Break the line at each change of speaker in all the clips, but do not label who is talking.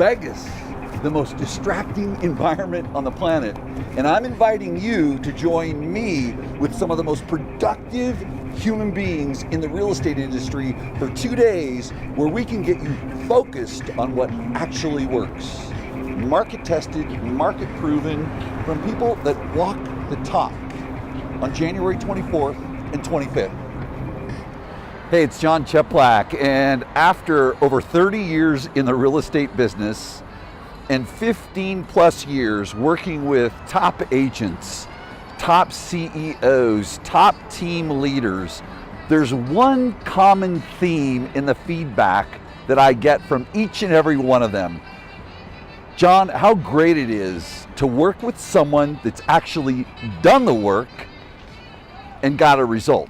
Vegas, the most distracting environment on the planet. And I'm inviting you to join me with some of the most productive human beings in the real estate industry for 2 days, where we can get you focused on what actually works. Market tested, market proven, from people that walk the talk, on January 24th and 25th. Hey, it's John Cheplak, and after over 30 years in the real estate business and 15 plus years working with top agents, top CEOs, top team leaders, there's one common theme in the feedback that I get from each and every one of them. John, how great it is to work with someone that's actually done the work and got a result.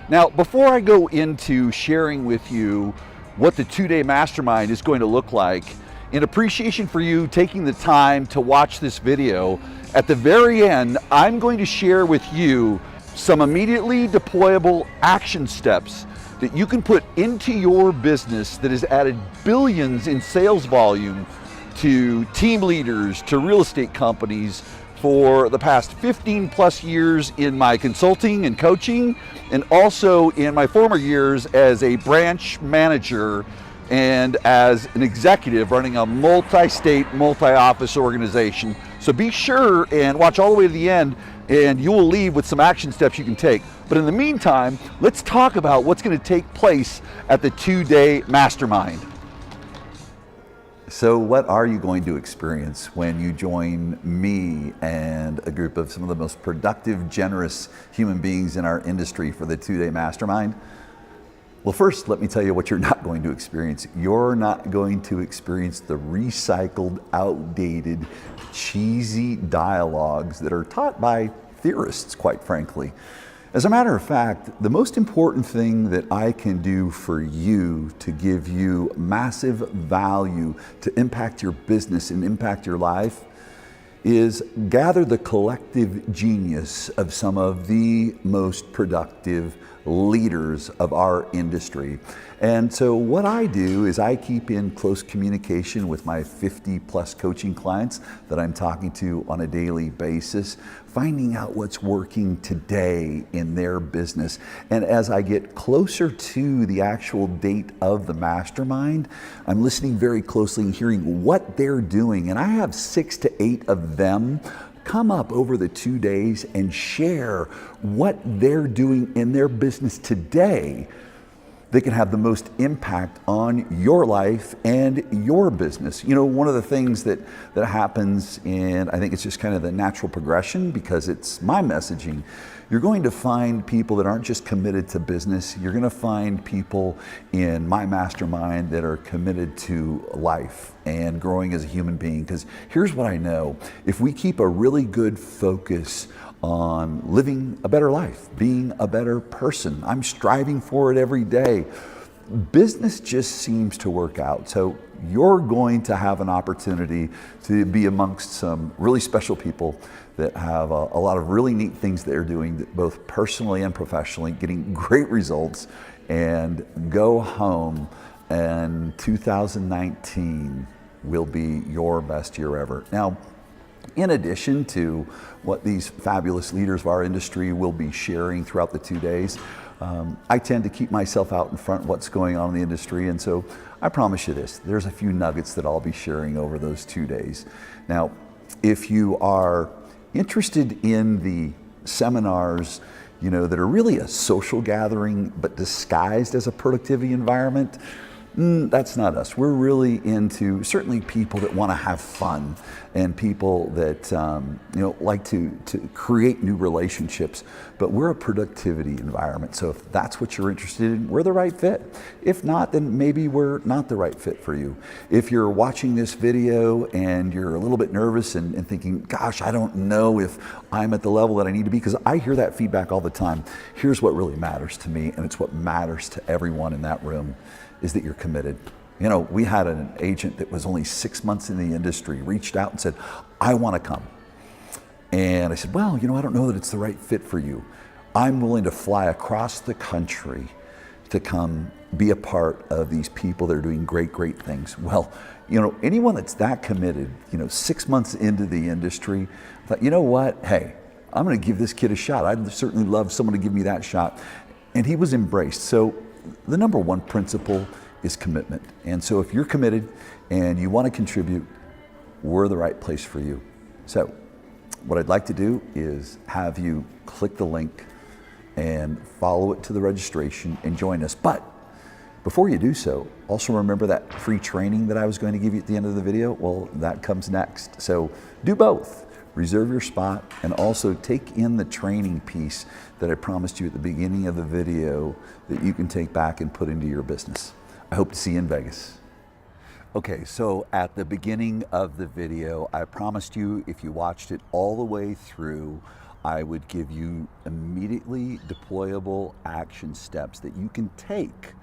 Now, before I go into sharing with you what the 2-day mastermind is going to look like, in appreciation for you taking the time to watch this video, at the very end, I'm going to share with you some immediately deployable action steps that you can put into your business that has added billions in sales volume to team leaders, to real estate companies for the past 15 plus years in my consulting and coaching, and also in my former years as a branch manager and as an executive running a multi-state, multi-office organization. So be sure and watch all the way to the end, and you will leave with some action steps you can take. But in the meantime, let's talk about what's going to take place at the 2-day mastermind. So what are you going to experience when you join me and a group of some of the most productive, generous human beings in our industry for the 2-day mastermind? Well, first, let me tell you what you're not going to experience. You're not going to experience the recycled, outdated, cheesy dialogues that are taught by theorists, quite frankly. As a matter of fact, the most important thing that I can do for you to give you massive value to impact your business and impact your life is gather the collective genius of some of the most productive leaders of our industry. And so what I do is I keep in close communication with my 50 plus coaching clients that I'm talking to on a daily basis, finding out what's working today in their business. And as I get closer to the actual date of the mastermind, I'm listening very closely and hearing what they're doing. And I have 6 to 8 of them come up over the 2 days and share what they're doing in their business today that can have the most impact on your life and your business. You know, one of the things that happens, and I think it's just kind of the natural progression because it's my messaging, you're going to find people that aren't just committed to business. You're going to find people in my mastermind that are committed to life and growing as a human being. Because here's what I know. If we keep a really good focus on living a better life, being a better person, I'm striving for it every day, business just seems to work out. So you're going to have an opportunity to be amongst some really special people that have a lot of really neat things they're doing, both personally and professionally, getting great results, and go home, and 2019 will be your best year ever. Now, in addition to what these fabulous leaders of our industry will be sharing throughout the 2 days, I tend to keep myself out in front of what's going on in the industry, and so I promise you this, there's a few nuggets that I'll be sharing over those 2 days. Now, if you are interested in the seminars, you know, that are really a social gathering but disguised as a productivity environment, that's not us. We're really into certainly people that want to have fun and people that like to create new relationships. But we're a productivity environment. So if that's what you're interested in, we're the right fit. If not, then maybe we're not the right fit for you. If you're watching this video and you're a little bit nervous and thinking, gosh, I don't know if I'm at the level that I need to be, because I hear that feedback all the time. Here's what really matters to me, and it's what matters to everyone in that room, is that you're committed. You know, we had an agent that was only 6 months in the industry, reached out and said, I want to come. And I said, well, you know, I don't know that it's the right fit for you. I'm willing to fly across the country to come be a part of these people that are doing great, great things. Well, anyone that's that committed, 6 months into the industry, thought, you know what, hey, I'm going to give this kid a shot. I'd certainly love someone to give me that shot. And he was embraced. So the number one principle is commitment. And so if you're committed and you want to contribute, we're the right place for you. So what I'd like to do is have you click the link and follow it to the registration and join us. But before you do so, also remember that free training that I was going to give you at the end of the video? Well, that comes next. So do both. Reserve your spot and also take in the training piece that I promised you at the beginning of the video that you can take back and put into your business. I hope to see you in Vegas. Okay, so at the beginning of the video, I promised you if you watched it all the way through, I would give you immediately deployable action steps that you can take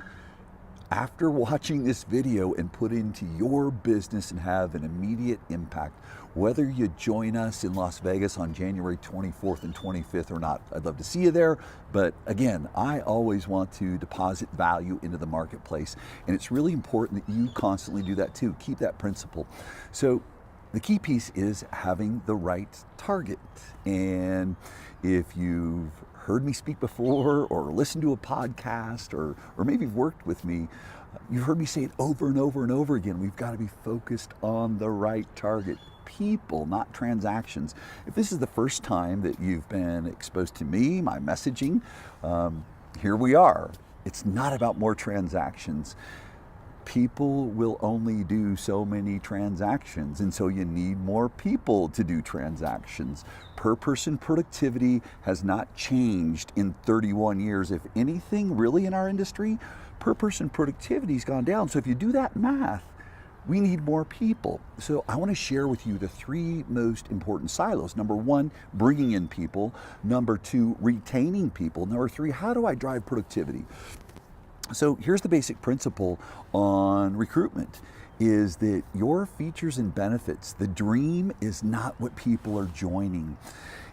after watching this video and put into your business and have an immediate impact, whether you join us in Las Vegas on January 24th and 25th or not. I'd love to see you there, but again, I always want to deposit value into the marketplace, and it's really important that you constantly do that too. Keep that principle. So the key piece is having the right target, and if you've heard me speak before or listened to a podcast or maybe worked with me, you've heard me say it over and over and over again. We've got to be focused on the right target. People, not transactions. If this is the first time that you've been exposed to me, my messaging, here we are. It's not about more transactions. People will only do so many transactions, and so you need more people to do transactions. Per person productivity has not changed in 31 years. If anything, really, in our industry, per person productivity has gone down. So if you do that math, we need more people. So I want to share with you the three most important silos. Number one, bringing in people. Number two, retaining people. Number three, how do I drive productivity? So here's the basic principle on recruitment, is that your features and benefits, the dream is not what people are joining.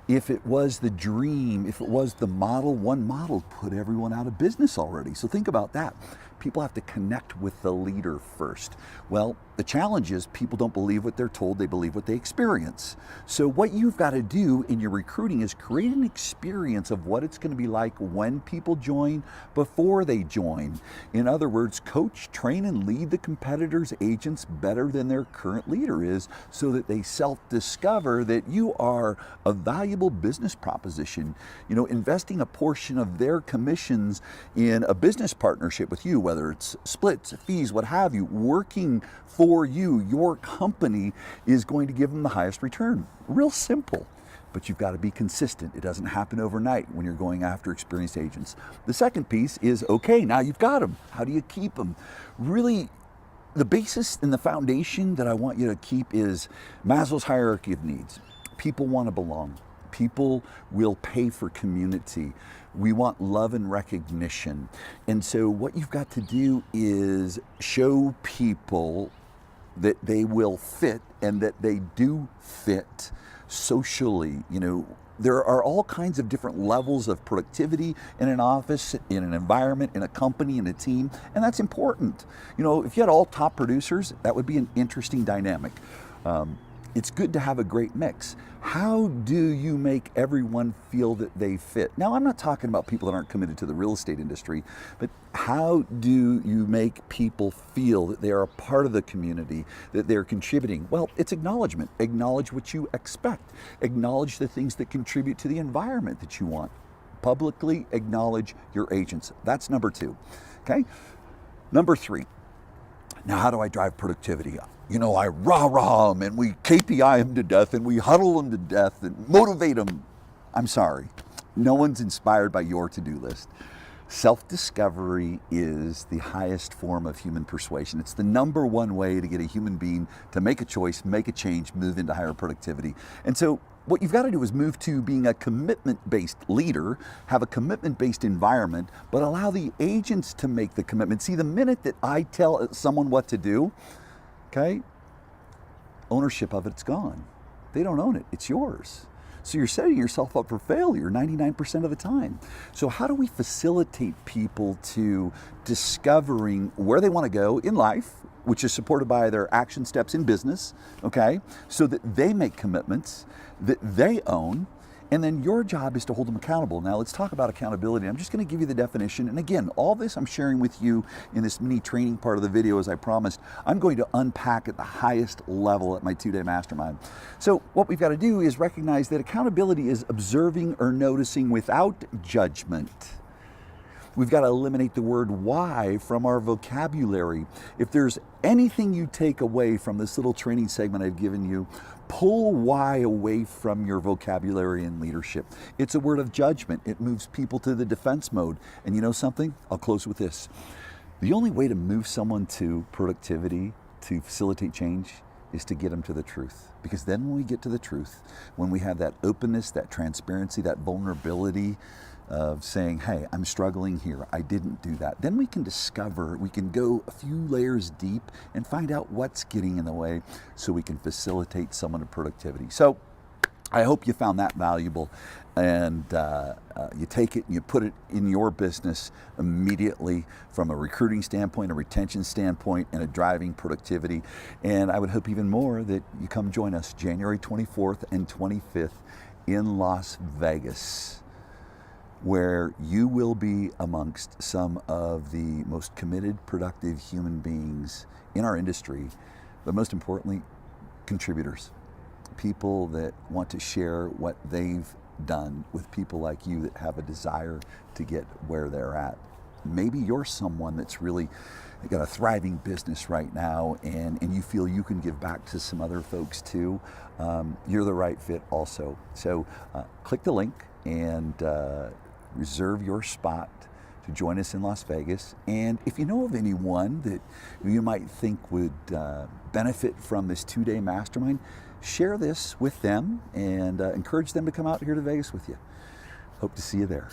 If it was the dream, if it was the model, one model put everyone out of business already. So think about that. People have to connect with the leader first. Well, the challenge is people don't believe what they're told, they believe what they experience. So what you've got to do in your recruiting is create an experience of what it's going to be like when people join, before they join. In other words, coach, train, and lead the competitors' agents better than their current leader is, so that they self-discover that you are a valuable business proposition. Investing a portion of their commissions in a business partnership with you, whether it's splits, fees, what have you, working for you, your company is going to give them the highest return. Real simple, but you've got to be consistent. It doesn't happen overnight when you're going after experienced agents. The second piece is, okay, now you've got them. How do you keep them? Really, the basis and the foundation that I want you to keep is Maslow's hierarchy of needs. People want to belong. People will pay for community. We want love and recognition. And so what you've got to do is show people that they will fit and that they do fit socially. There are all kinds of different levels of productivity in an office, in an environment, in a company, in a team, and that's important. If you had all top producers, that would be an interesting dynamic. It's good to have a great mix. How do you make everyone feel that they fit? Now, I'm not talking about people that aren't committed to the real estate industry, but how do you make people feel that they are a part of the community, that they're contributing? Well, it's acknowledgement. Acknowledge what you expect. Acknowledge the things that contribute to the environment that you want. Publicly acknowledge your agents. That's number two, okay? Number three, now how do I drive productivity? I rah-rah them and we KPI them to death and we huddle them to death and motivate them. I'm sorry, no one's inspired by your to-do list. Self-discovery is the highest form of human persuasion. It's the number one way to get a human being to make a choice, make a change, move into higher productivity. And so what you've got to do is move to being a commitment-based leader, have a commitment-based environment, but allow the agents to make the commitment. See, the minute that I tell someone what to do, okay, ownership of it's gone. They don't own it, it's yours. So you're setting yourself up for failure 99% of the time. So how do we facilitate people to discovering where they want to go in life, which is supported by their action steps in business, okay? So that they make commitments that they own, and then your job is to hold them accountable. Now let's talk about accountability. I'm just going to give you the definition. And again, all this I'm sharing with you in this mini training part of the video, as I promised. I'm going to unpack at the highest level at my 2-day mastermind. So what we've got to do is recognize that accountability is observing or noticing without judgment. We've got to eliminate the word why from our vocabulary. If there's anything you take away from this little training segment I've given you, pull why away from your vocabulary and leadership. It's a word of judgment. It moves people to the defense mode. And you know something? I'll close with this. The only way to move someone to productivity, to facilitate change, is to get them to the truth. Because then when we get to the truth, when we have that openness, that transparency, that vulnerability of saying, hey, I'm struggling here, I didn't do that, then we can discover, we can go a few layers deep and find out what's getting in the way so we can facilitate someone to productivity. So I hope you found that valuable, and you take it and you put it in your business immediately from a recruiting standpoint, a retention standpoint, and a driving productivity. And I would hope even more that you come join us January 24th and 25th in Las Vegas, where you will be amongst some of the most committed, productive human beings in our industry, but most importantly, contributors. People that want to share what they've done with people like you that have a desire to get where they're at. Maybe you're someone that's really got a thriving business right now, and you feel you can give back to some other folks too. You're the right fit also. So click the link and reserve your spot to join us in Las Vegas. And if you know of anyone that you might think would benefit from this 2-day mastermind, share this with them and encourage them to come out here to Vegas with you. Hope to see you there.